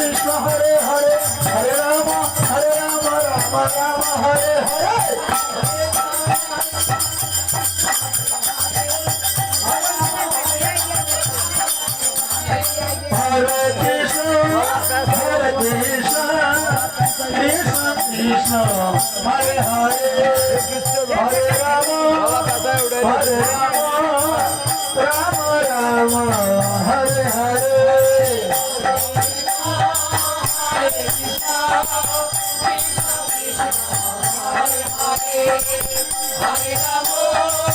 Krishna Hare Hare Hare Rama Rama Rama Hare Hare Hare Krishna Krishna Krishna Hare Hare Hare Rama Rama Rama Hare Hare Hare Rama